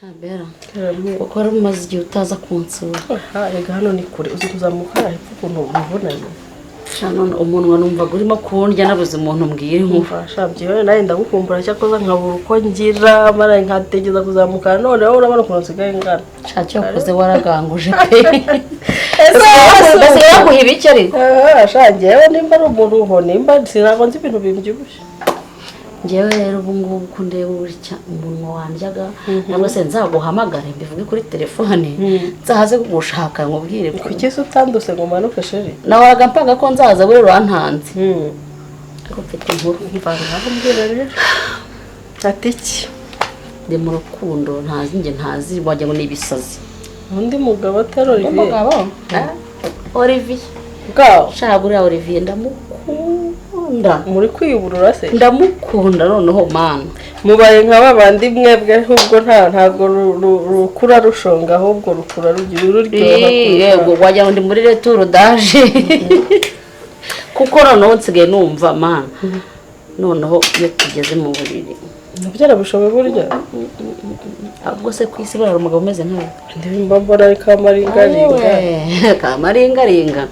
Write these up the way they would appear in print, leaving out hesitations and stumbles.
Shabera ukora umaze igihe utaza kunsura rega hano ni kure uzi kuzamuka hepfo ukuntu ubonanye none umunwa numva urimo kundya nabuze umuntu mbwira nkumva shabye nawe ndagukumbura cyakoza nkabura uko ngira mara nkategeza kuzamuka none wowe urabona ukuntu nsigaye ngana cyo koze waraganguje pe ese yaguhiba iki ari shangewe nimba ari umuntu uho nimba sinago nzi ibintu bimbyibushye ngewe rero ubu ngubu kundeba uricya umunwa wandyaga nabwo se nzaguhamagare mbivuge kuri telefone nzahaze kugushaka nkubwire kuki se utanduse ngo manuke sheri nawaga mpaga ko nzaza buri ruhantanze ko mfite inkuru mvanga mbwira rero atiki ndi mu rukundo ntazi wajya ngo nibisazi undi mugabo atari Olivier umugabo Olivier bwaho shagura Olivier ndamukunda muri kwiyuburura se ndamukunda noneho mana mubaye nka babandi mwebwe ahubwo ntago rukura rushonga ahubwo rukura rugira ururyoha yego wajya ngo ndi muri retour daje kuko noneho nsigaye numva mana noneho iyo tugeze mu buriri nabyara bishoboye burya ahubwo se kwisi bara umugabo umeze nkawe ndimbambara kamaringaringa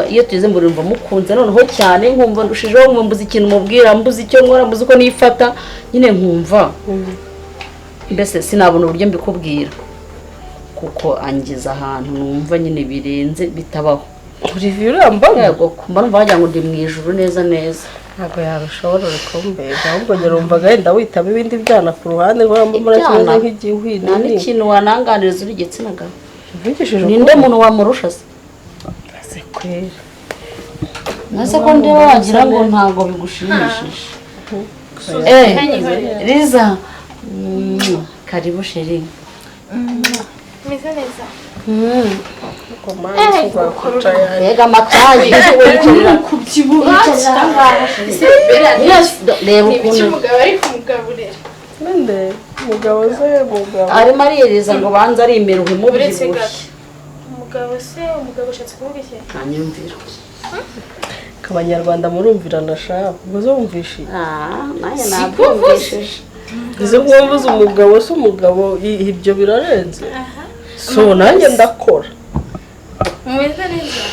iyo tugeze mu buriri mva mukunze noneho cyane nkumva ndushijeho mbuze ikintu mubwira mbuze icyo nkora mbuze uko nifata nyine nkumva mbese sinabona uburyo mbikubwira kuko angiza ahantu numva nyine birenze bitabaho Olivier urambaga yego kumba numva wagira ngo ndi mu ijuru neza neza ntabwo yarushobora kumbega ahubwo njye numvaga wenda witaba ibindi byana ku ruhande nk'amara kimeze nk'igihwini nta n'ikintu wananganiriza uri igitsina gabo uvugishije ninde muntu wamurusha se ase kwera nase ko ndeba wagira ngo ntago bigushimishije Liza karibu sheri meze neza Ega makaje wicarira kubyibuha reba ukuntu umugabo ari kumugaburira nende mugabo ze mugabo arimo ariyeriza ngo banza ari imiruho imubyibushye umugabo ushatse kuvuga iki kanyumvira kabanyarwanda murumvirana shaka ubwo zo wumvishe naye nabyumvishije izo mwumvuze umugabo se umugabo ibyo birarenze so nanjye ndakora umeze neza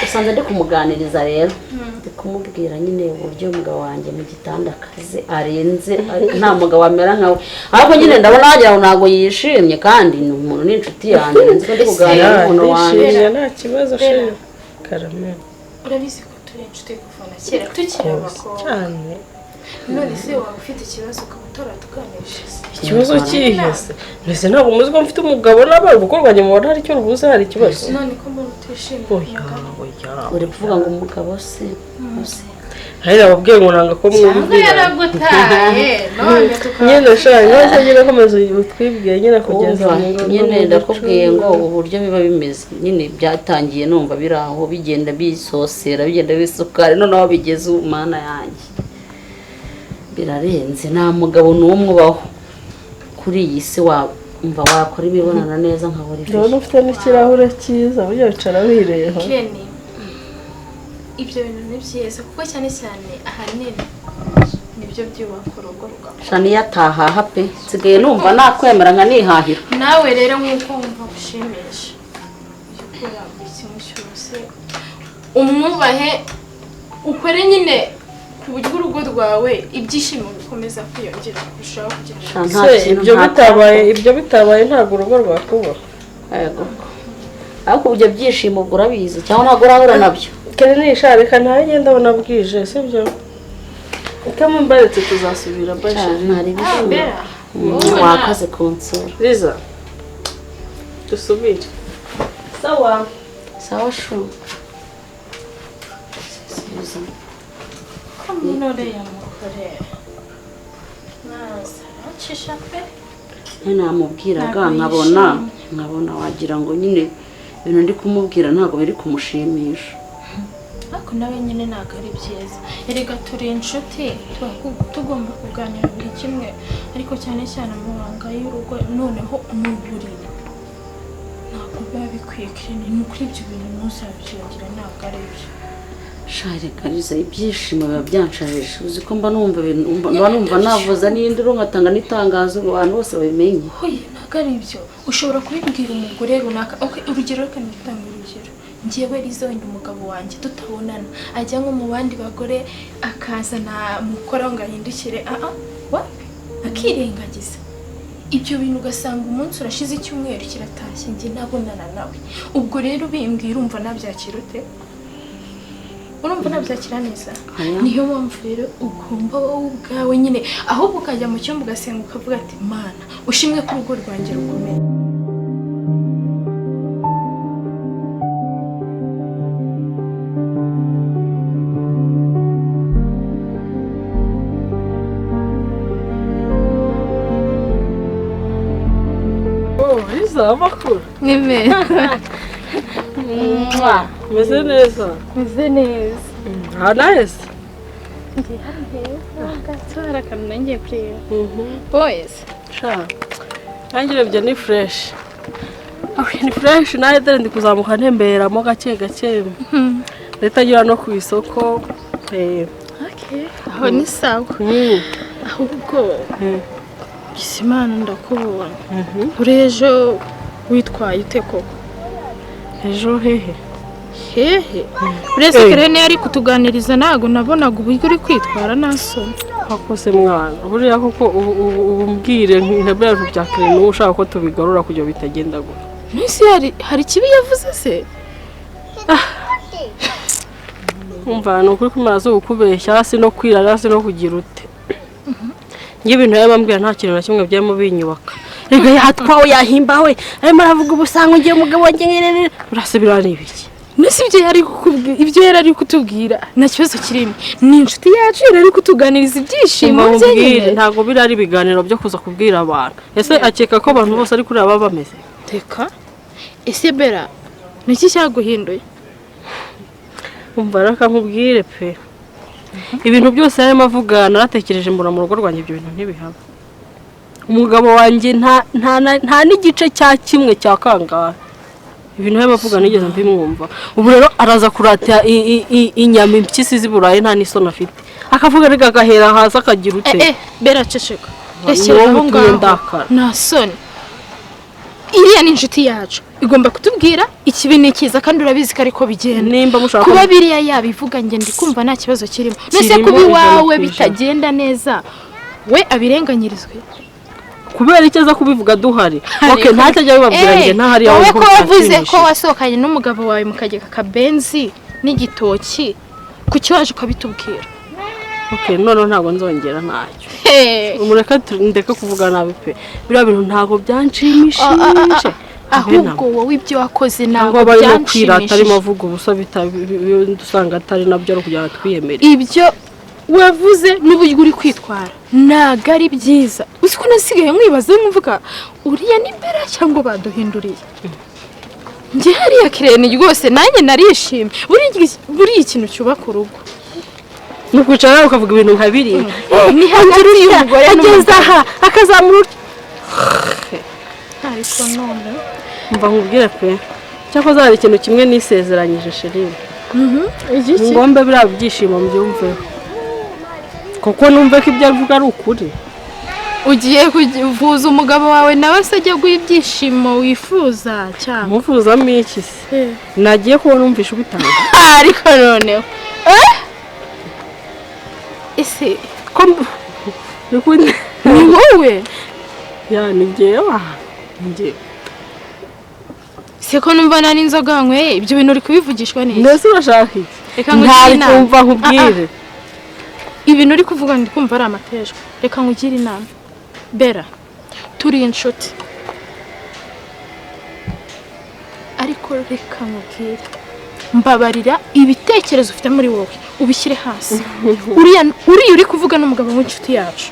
usanze ndi kumuganiriza rero ndi kumubwira nyine uburyo umugabo wanjye mu gitanda akaze arenze nta mugabo amera nkawe ariko nyine ndabona wagira ngo ntabwo yishimye kandi ni umuntu n'inshuti yanjye nzi ko ndi kuganira n'umuntu wanjye nta kibazo sheri karame urabizi ko turi inshuti kuva na kera tukiri abakobwa cyane none se waba ufite ikibazo ukaba utaratuganirije ikibazo cyihese mbese ntabwo muzi ko mfite umugabo n'abana gukorwanya mubona hari icyo rubuze hari ikibazo none ko mbona utishimiye uri kuvuga ngo umugabo se hari ababwiye ngo nanga ko mwumvira yaragutaye none nyine shaka nose nyine komeza utwibwiye nyine kugeza nyine ndakubwiye ngo uburyo biba bimeze nyine byatangiye numva biraho bigenda bisosera bigenda bisukari noneho bigeze umana yanjye birarenze nta mugabo n'umwe ubaho kuri iyi si wumva wakora imibonano neza nka buri gihe ndabona ufite n'ikirahure cyiza burya wicara wireba Kenny ibyo bintu ni byiza kuko cyane cyane ahanini nibyo byubaka urugo rwawe shani yatahaha pe nsigaye numva nakwemera nka nihahira nawe rero nk'uko wumva gushimisha ukora buri kimwe cyose umwubahe ukore nyine ku buryo urugo rwawe ibyishimo bikomeza kwiyongera kurushaho kugira ibyo bitabaye ntabwo urugo rwakubaho yego ariko ibyo byishimo ubwo urabizi cyangwa ntabwo urahura nabyo kene nisharika ntawe ngenda abona bwije sibyo kamwe mbaretse tuzasubira bashe ntari bizimye wakaze kunsura Liza dusubire sawa shu none yamukore naza acisha pe namubwiraga nkabona wagira ngo nyine ibintu ndi kumubwira ntabwo biri kumushimisha ariko nawe nyine ntabwo ari byiza erega turi inshuti tugomba kuganira buri kimwe ariko cyane cyane amabanga y'urugo noneho mu buriri ntabwo biba bikwiye Kenny ni ukuri ibyo bintu ntuzabyiyongera ntabwo ari byo shari kariza ibyishimo biba byanshaje uzi ko mba numva navuza n'induru ngatanga n'itangazo ngo abantu bose babimenye. Hoye ntabwo ari ibyo ushobora kubibwira umugore runaka. Okay, urugero reka nitanga urugero. Njyewe Liza wenda umugabo wanjye tutabonana ajya nko mu bandi bagore akazana mukora ngo ahindukire wapi akirengagiza ibyo bintu ugasanga umunsi urashize icyumweru kiratashye njye nabonana nawe. Ubwo rero bimbwira urumva nabyakira ute? Urumva nabyakira neza? Niyo mpamvu rero ugomba wowe ubwawe nyine ahubwo ukajya mu cyumba ugasenga ukavuga ati Mana ushimwe ko urugo rwanjye rukomeye. Liza amakuru Nime. meze neza. Meze neza. Nahise Ndi hano gatora kanangiye kureba. Boys. sha nanjye urebye ni fresh. Ni fresh nawe dore ndi kuzamuka ntemberamo gake gake. Leta ngira no ku isoko. Okay. Aho ni sawa. Ahubwo Gisimana ndakubona. Urejo witwaye ute koko? Ejo hehe? Hehe. Urese Kerene yari kutuganiriza nago nabonaga uburyo uri kwitwara nasoni. Hakose mwana. Buriya koko umbwire ntabera bya Kerene ushaka ko tubigarura kujya bitagenda gutyo. Nisi hari kibi yavuze se? Umva no kuri kumaza ukubeshya hasi no kwirara hasi no kugira ute. Ngiye ibintu yabambwira nta kintu na kimwe byemo binyubaka. Rega yatwawe yahimbawe arimo aravuga ubusango ngiye umugabo wanjye ngene urasubira n'ibiki. Nisi ibyo yari ari kutubwira nta kibazo kirimo. Ni inshuti yacu yari ari kutuganiriza ibyishimo bye. Ntago biri ari biganiro byo kuza kubwira abantu. Ese akeka ko abantu bose ari kuri aba bameze. Teka. Ese Bera niki cyaguhinduye? Umva raka nkubwire pe. Ibintu byose yarimo avuga naratekereje mbona mu rugo rwanjye ibyo bintu ntibihaba. Umugabo wanjye nta n'igice cya kimwe cya kangahe. Ibintu yarimo avuga nigeze mbimwumva. Ubu rero araza kurata inyama impyisi ziburaye nta n'isoni afite. Akavuga rega gahera hasi akagira ute. Bera ceceka. Rekeraho ngaho. Nta soni. Iriya ni inshuti yacu. Igomba kutubwira ikibi nikiza kandi urabizi ko ariko bigenda. Nimba mushaka kuba biriya yabivuga nge ndi kumva nta kibazo kirimo. Nese kubi wawe bitagenda neza we abirenganyirizwe. Kubera icyo aza kubivuga duhari. Okay ntacyo ajya bibabwira nge ntahari yawe. Wowe ko wavuze ko wasokanye n'umugabo wawe mukageka kabenzi n'igitoki kuki waje ukabitubwira. Okay none ntago nzongera ntacyo. Umureka ndeka kuvuga nabi pe. Bira bintu ntago byanshimishije. Ahubwo wowe ibyo wakoze ntabwo byanshimishije. Atari mavugo ubusa dusanga atari nabyo ari kujya twiyemera. Ibyo wavuze n'uburyo uri kwitwara ntago ari byiza. Uziko nasigaye nkwibaza mvuga uriya ni Bera cyangwa baduhinduriye. Nge hariya Kerene rwose nanjye narishimye. Buri ikintu cyubaka urugo. Nukwicara ukavuga ibintu nka biri. Ni hagati y'umugore ageze aha akazamura. Ariko none mva nkubwire pe. Cyako zari ikintu kimwe nisezeranyije Sherine. Ngombe bira byishimo mbyumve. Kuko numve ko ibyo avuga ari ukuri. Ugiye kuvuza umugabo wawe nawe se ajya guha ibyishimo wifuza cyane. Mufuza miki se? Nagiye ko numvisha ubitanga. Ariko noneho ese ko ni wowe yani ngewe nge seko numva nani inzoga nkweye ibyo bintu uri kubivugishwa neza. Ndese urashaka iki? Ntari kumva nkubwire. Ibintu uri kuvuga ndi kumva ari amatejwe. Reka nkugire inama. Bera turi inshuti. Ariko reka nkubwire. Mbabarira ibitekerezo ufite muri wowe ubishyire hasi. Uriya uri kuvuga n'umugabo w'inshuti yacu.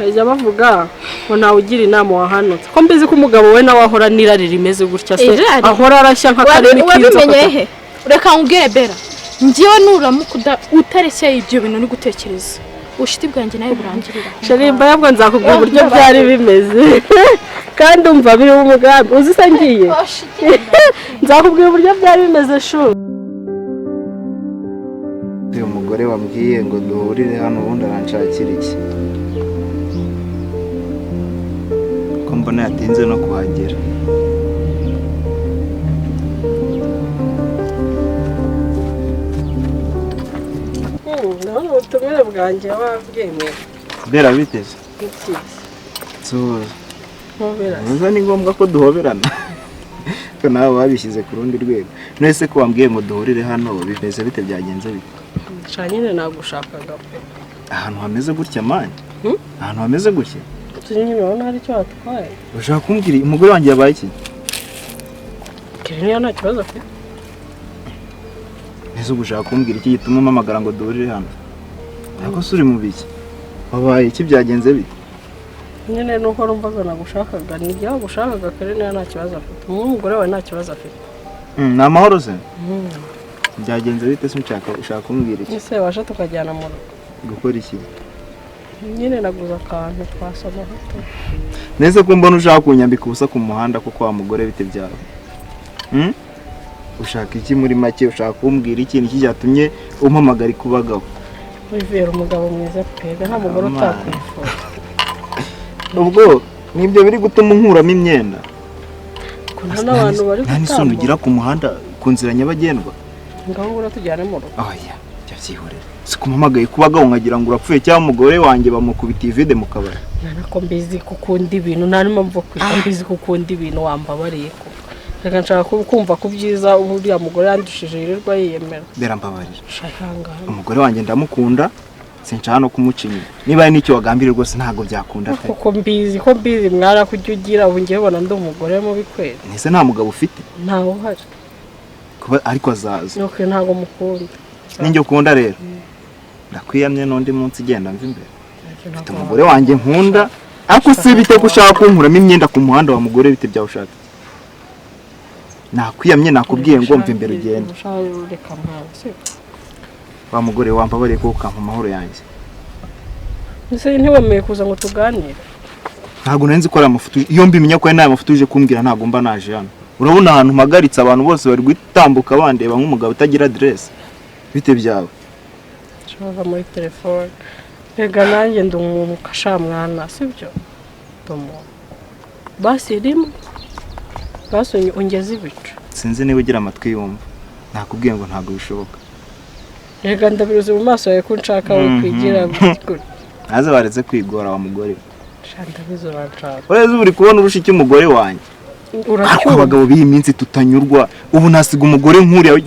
Ajya bavuga ngo nawe ugira inama wahanutse. Ko mbizi ko umugabo we nawe ahora nirari rimeze gutya se. Ahora arashya nka karimi kinzo. Wabimenye reka nkubwire Bera. Ngiye nuramukuda utarekeye ibyo bintu ni gutekereza. Ushiti bwanjye nawe burangirira. Sharimba yabwo nzakubwira uburyo byari bimeze. Kandi umva biri mu mugambi uzisa ngiye. Nzakubwira uburyo byari bimeze shu. mugore wambwiye ngo duhurire hano ubundi aranshakira iki ko mbona yatinze no kuhagera. ndabona ubutumire bwanjye wabwemeye. Bera biteze Ntuza ni ngombwa ko duhoberana ko nawe wabishyize ku rundi rwego. Nese ko wambwiye ngo duhurire hano bimeze bite byagenze bite? Nyine nagushakaga pe. Ahantu hameze gutya mani? Ahantu hameze gutya? Nyine urabona hari icyo watwaye. Ushaka kumbwira umugore wanjye yabaye iki? Niyo nta kibazo pe. Nese ugushaka kumbwira iki gituma umpamagara ngo duhurire hano? Ntabwo suri mu biki? Wabaye iki byagenze bite? Nyine nuko rumbaga nagushakaga ni igihe wagushakaga kare niyo nta kibazo afite. Umugore wawe nta kibazo afite. Ni amahoro se? Byagenze bite se ushaka kumbwira iki? Ese waje tukajyana mu rugo. Gukora iki? Nyine naguza akantu twasoma hato. Nese ko mbona ushaka kunyambika ubusa ku muhanda kuko wa mugore bite byawe? Ushaka iki muri make? Ushaka kumbwira ikintu cyatumye umpamagara ikubagaho? Wivera umugabo mwiza pe, nta mugore utakwifuza. Ubwo nibyo biri gutuma unkuramo imyenda. Kuna n'abantu bari gutamba. Nani sonu ugira ku muhanda ku nzira nyabagendwa? Ngaho ngura tujyane mu rugo. Oya, cyahihorera. Sikumpamagaye kubagaho nkagira ngo urapfuye cyangwa umugore wanjye bamukubita ivide mu kabari. Nanako mbizi kukunda ibintu nta mpamvu kwita mbizi kukunda ibintu wambabariye ko. Reka nshaka kumva ku byiza uriya mugore yandushije yirirwa yiyemera. Bera mbabarira. Shakanga. Umugore wanjye ndamukunda. Sinshaka no kumucinya. Niba ari nicyo wagambiriye rwose ntago byakunda pe. Kuko mbizi mwara kujya ugira ubu ngiye bona ndi umugore mu bikwera. Nese nta mugabo ufite? Ntawo uhari. Kuba ariko azaza. Nuko ntago mukunda. Ninjye ukunda rero. Ndakwiyamye n'undi munsi igenda mva imbere. Mfite umugore wanjye nkunda. Ariko se bite gushaka kunkuramo imyenda ku muhanda wa mugore bite byawe ushaka? Nakwiyamye nakubwiye ngo mva imbere ugende. Wa mugore wambabariye ko ukampa amahoro yanjye. Nise ntiwemeye kuza ngo tuganire. Ntago nari nzi ko ari amafutu. Iyo mbimenya ko ari nayo mafutu uje kumbwira ntago mba naje hano. Urabona ahantu mpagaritse abantu bose bari gutambuka bandeba nk'umugabo utagira adresse. Bite byawe? Shaka muri telefone. Rega nanjye ndi umuntu kashamwana sibyo? Tomo. Basi rimwe. Basi ongeza ibicu. Sinzi niba ugira amatwi yumva. Nakubwiye ngo ntago bishoboka. Rega ndabiruze mu maso yawe ko nshaka we kwigira gutyo. Aze baretse kwigora wa mugore. Shanda bizoracaka. Ureze uri kubona urushiki umugore wanjye. Uracyuba abagabo biyi minsi tutanyurwa. Ubu nasiga umugore nkuriya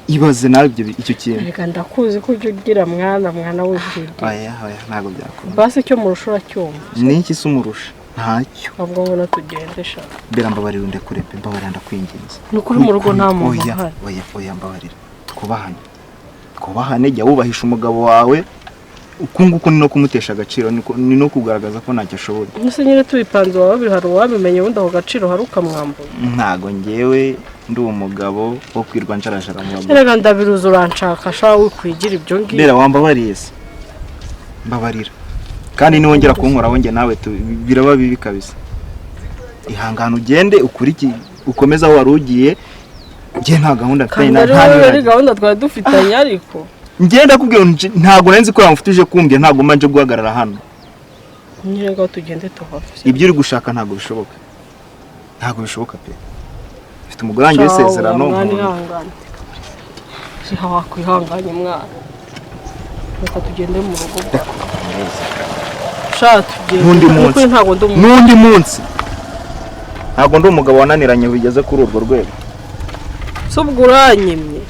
ibaze nawe icyo kintu. Rega ndakuzi ko ujye ugira mwana w'ikindi. Oya ntago byakunda. Basi cyo murushura cyumva. Niki se umurusha? Ntacyo. Ahubwo ubona tugendesha. Bera mbabarira ndekurepe mbabarira ndakwinginze. Nukuri mu rugo nta muntu uhari. Oya mbabarira. Twubahane jya wubahisha umugabo wawe. Ukunguko ni no kumutesha agaciro ni no kugaragaza ko ntacyo ashoboye. Nise nyine tubipanze wawe bihari wabimenye wenda ho gaciro haruka mwambuye. Ntago ngewe ndi umugabo wo kwirwa njarajara mu bagabo. Rega ndabiruza uranshaka sha wikwigira ibyo ngiye. Bera wambabariye se. Mbabarira. Kandi ni wongera kunkora wonge nawe biraba bibi kabisa. Ihangana ugende ukuriki ukomeza aho warugiye. Ngiye nta gahunda mfite nta gahunda twari dufitanye ariko. Ngenda kubwira ntago nzi ko yamfutuje kumbye ntago manje guhagarara hano. Nyirego tugende tuhafise. Ibyo uri gushaka ntago bishoboka. Ntago bishoboka pe. Mfite umugore wanjye isezerano. Siha wakwihanganye mwana. Reka tugende mu rugo. Sha tugende. Nundi munsi. Ntago ndi umugabo wananiranye bigeze kuri urwo rwego. Subguranyimye.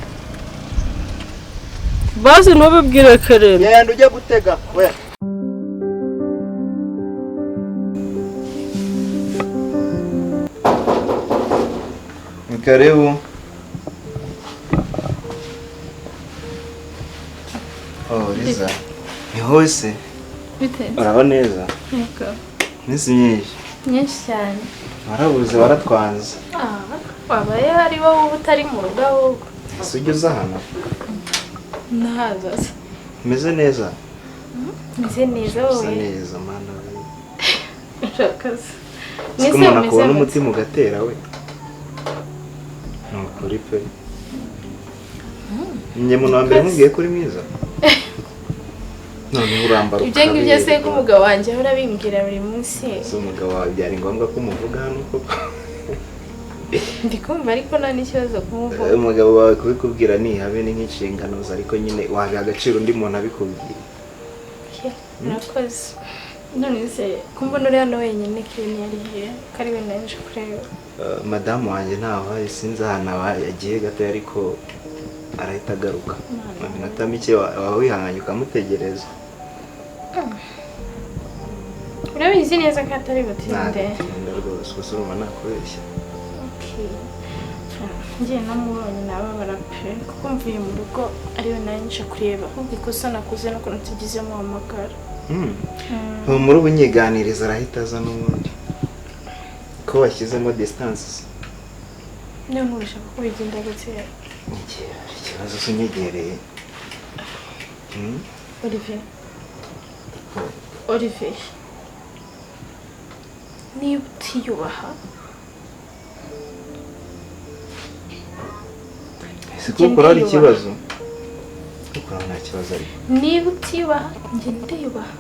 Basi ntubibwire Kerem. Yenda ujye gutega we. Karibu. Liza. Ni hose. Bite? Uraba neza. Yego. Nisi nyinshi. Nyinshi cyane. Warabuze waratwanze. Wabaye hari wowe utari mu rugo ahubwo. Sujye uza hano. Nahaza. Meze neza. Meze neza wowe. Meze neza mana. Shakaza. Nise meze kubona umutima ugatera we. Nukuri pe. Njye muntu wa mbere nkubwiye ko uri mwiza. None urambara ibyo ngibyo se ko umugabo wanjye ahora abimbwira buri munsi. So umugabo wawe byari ngombwa ko umuvuga hano koko. Ndi kumva ariko nta n'ikibazo kumuvuga. Umugabo wawe kubikubwira ni habe ni nk'inshingano ze ariko nyine wabiha agaciro undi muntu abikubwira. Murakoze. None se kumbona uri hano wenyine Kireni yariye kari we naje kureba. Madamu wanjye ntaho hari sinzi ahantu yagiye gato ariko arahita agaruka. Mu minota mike waba wihanganye ukamutegereza. Urabizi neza ko atari butinde. Ntabwo rwose gusa urumva nakubeshya. Njye namubonye nababara pe kuko mvuye mu rugo ariwe naje kureba ahubwo ikosa nakoze no kuntu tugizemo amagara. Muri ubu nyiganiriza arahita aza n'ubundi ko washyizemo distance. None urashaka ko bigenda gute? Ikibazo sunyegereye. Olivier niba utiyubaha ese kuko ari ikibazo kuko nta kibazo ari niba utiyubaha njye ndiyubaha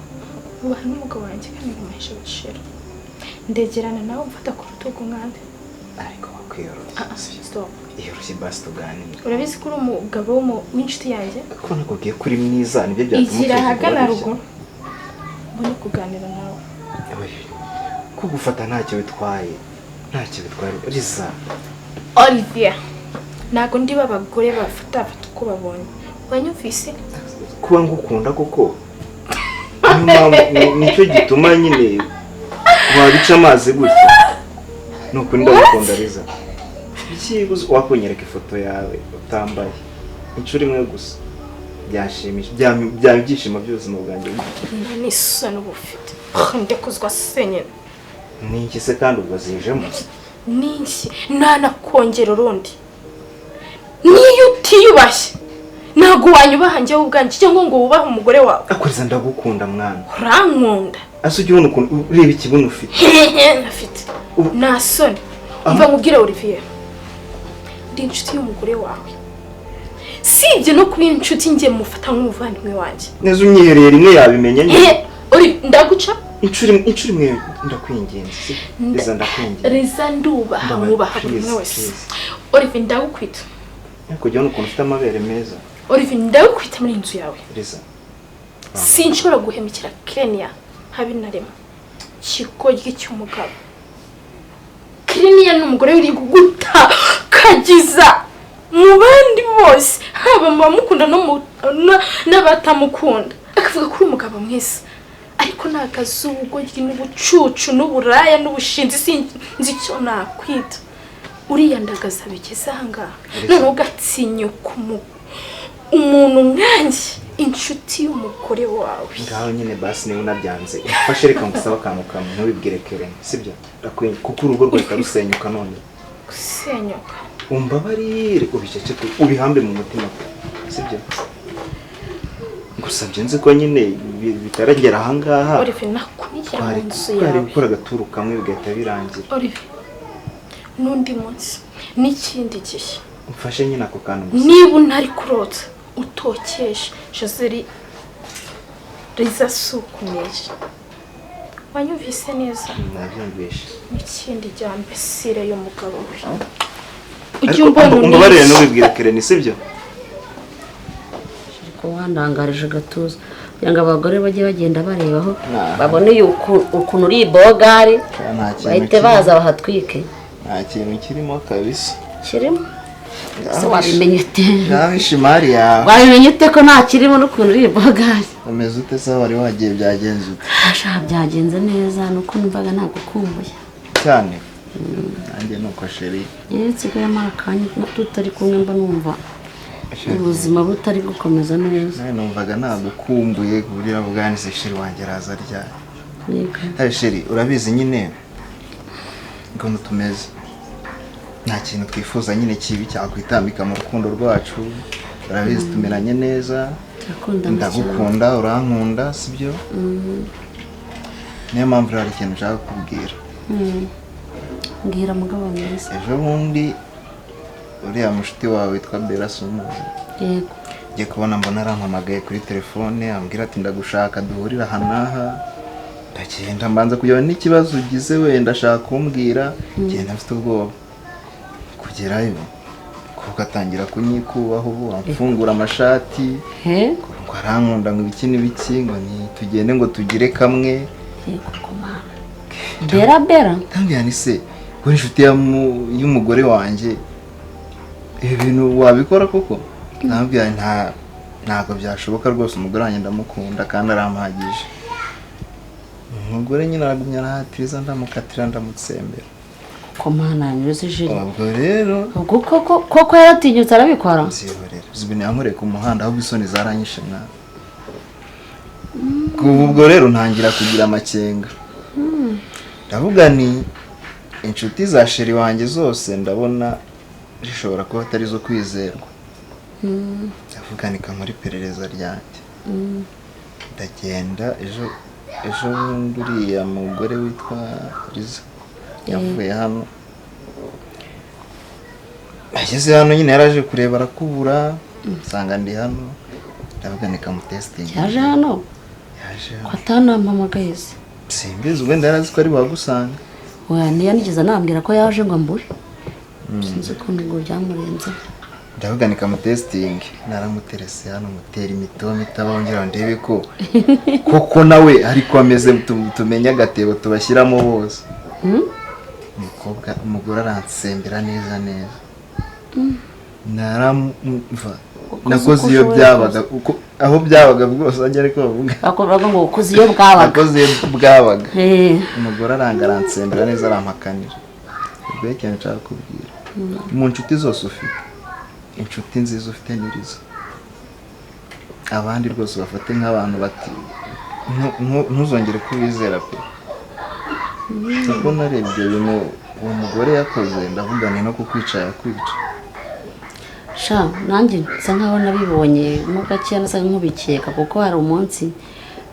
ubaha n'umugabo wanjye kandi nkumahisha agaciro ndegerana nawe mfata ku rutugu nkande ariko wakwiyoroshya. Stop. Iyoroshye basi tuganire. Urabizi ko uri umugabo w'inshuti yanjye ko nakubwiye ko uri mwiza nibyo byatuma igira ahagana ruguru mbone kuganira nawe. Ko gufata ntacyo bitwaye Riza. Olivier ntabwo ndi babagore bafata uko babonye wanyumvise kuba ngukunda koko nicyo gituma nyine wabica amazi gutya nuko ndagukunda Riza. Ikibuzo wakunyereka ifoto yawe utambaye inshuro imwe gusa byashimisha by'ibyishimo by'ubuzima bwanjye. ni isoni ubufite ndekuzwa senyine ninki se kandi ubwo zijemo ninki ntanakongera urundi niyo utiyubashye ntabwo wanyubaha njyewe ubwanjye cyangwa ngo wubahe umugore wawe. akuriza ndagukunda mwana urankunda ase ujye ubona ukuntu ureba ikibuno ufite. ntafite nta soni umva nkubwire Olivier ndi inshuti y'umugore wawe sibye no kuba inshuti njye mufata nk'umuvandimwe wanjye neza unyihereye rimwe yabimenye ndaguca inshuro imwe ndakwinginze Riza ndakwinginze Riza ndubaha mwubaha buri umwe wese. Olivier ndagukwita kujya ubona ukuntu ufite amabere meza. Olivier ndagukwita muri inzu yawe Riza sinshobora guhemukira Kenya habe na rimwe kikoryi cy'umugabo. Kenya n'umugore uri guguta kagiza mu bandi bose haba bamukunda n'abatamukunda akavuga ko uri umugabo mwiza ariko nakazugo n'ubucucu n'uburaya n'ubushinzi sinzi icyo nakwita uriya ndagaza bigeze ahangaha none ugatsinyuka umuntu nkanjye inshuti y'umugore wawe. ngaho nyine basi niba unabyanze ufashe reka ngusaba akantu kamwe ntubibwire Keren sibyo ndakwinginze kuko urugo rwawe rusenyuka none gusenyuka umbabarire ubicece ubihambe mu mutima sibyo ngusabye nzi ko nyine bitaragera ahangaha. Olivier nakunyira mu nzu yawe twari gukora agaturu kamwe bigahita birangira. Olivier n'undi munsi n'ikindi gihe umfashe nyine ako kantu gusa niba unari kurota utokesha Joseri Riza sukumeje wanyumvise neza nabyumvishe n'ikindi ryambesire y'umugabo we umbabarire n'ubibwira Keren sibyo ko wandangarije gatuza yanga abagore bajye bagenda barebaho babone ukuntu uri bogari bahite baza bahatwike. nta kintu kirimo kabisa kirimo se wabimenye ute nawishe Maria wabimenye ute ko nta kirimo n'ukuntu uri bogari umeze ute se wari wagiye byagenze ute asha byagenze neza nuko numvaga nagukumbuye cyane nanjye nuko sheri yetse yamara kanya tutari kumwe mba numva ubuzima butari gukomeza neza numvaga nagukumbuye kuburira bwanise sheri wanjye araza ryari yego sheri urabizi nyine ngo tumeze nta kintu twifuza nyine kibi cyakwitambika mu rukundo rwacu. Urabizi tumeranye neza ndagukunda urankunda sibyo niyo mpamvu hari ikintu nshaka kukubwira. mbwira mugabo mwiza. ejo bundi uriya mushuti wawe witwa Bella Sumu yego ngiye kubona mbona arampamagaye kuri telefone ambwira ati ndagushaka duhurira aha n'aha, ndagenda mbanza kugira n'ikibazo ugize wenda ashaka kumbwira, ngenda mfite ubwoba kugerayo kuko atangira kunyikubaho amfungura amashati ngo arankunda ngo ibiki n'ibiki ngo tugende ngo tugire kamwe. bera ndambwira ni se uri inshuti y'umugore wanjye ibi bintu wabikora koko? ndambwira ntabwo byashoboka rwose, umugore wanjye ndamukunda kandi arampagije. umugore nyine aragumya arahatiriza ndamukatira ndamutsembera. ko mana nyuze jiri ubwo rero ubwo koko yaratinyutse arabikora. nzihorera zibine yankoreye ku muhanda ahubwo isoni zaranyishe mwana. ubwo rero ntangira kugira amakenga, ndavuga ni inshuti za sheri wanjye zose ndabona zishobora kuba atari zo kwizerwa. ndavuga ni kamuri iperereza ryanjye. ndagenda ejo bundi uriya mugore witwa Liza yavuye hano, ageze hano nyine yaraje kureba arakubura nsanga ndi hano, ndavuga ni kamutesitingi. yaje hano ko atanampamagaye se? simbizi wenda yarazi ko ari buhagusanga. oya ntiyanigeze anambwira ko yaje ngo ambure, sinzi ukuntu ngo byamurenze. ndavuga ni kamutesitingi, naramuterese hano mutera imitoma itabongera ndebe ko koko nawe ariko ameze tumenye agatebo tubashyiramo bose. umugore aransembera neza neza, naramva nakoze iyo byabaga aho byabaga bwose ajya ariko bavuga ngo ukoze iyo bwabaga. nakoze iyo bwabaga. umugore aransembera neza arampakanira. ubwo ikintu nshaka kubwira mu nshuti zose ufite, inshuti nziza ufite ni Liza. abandi rwose bafate nk'abantu bati ntuzongere kubizera pe. kuko narebye ibintu uwo mugore yakoze ndavuga ni no kukwica yakwica. sha nanjye nsa nkaho nabibonye mo gakeya nasa nk'ubikeka, kuko hari umunsi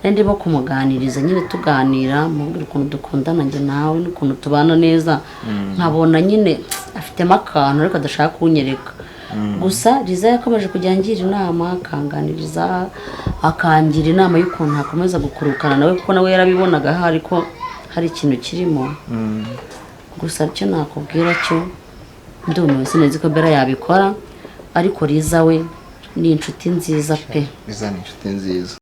ndimo kumuganiriza nyine tuganira mubwira ukuntu dukundana njye nawe n'ukuntu tubana neza, nkabona nyine afitemo akantu ariko adashaka kunyereka. gusa Liza yakomeje kujya angira inama, akanganiriza akangira inama y'ukuntu hakomeza gukurukana nawe, kuko nawe yarabibonaga hari ko hari ikintu kirimo. gusa icyo nakubwira cyo ndumiwe, sinzi ko Bella yabikora, ariko Liza we ni inshuti nziza pe. Liza ni inshuti nziza.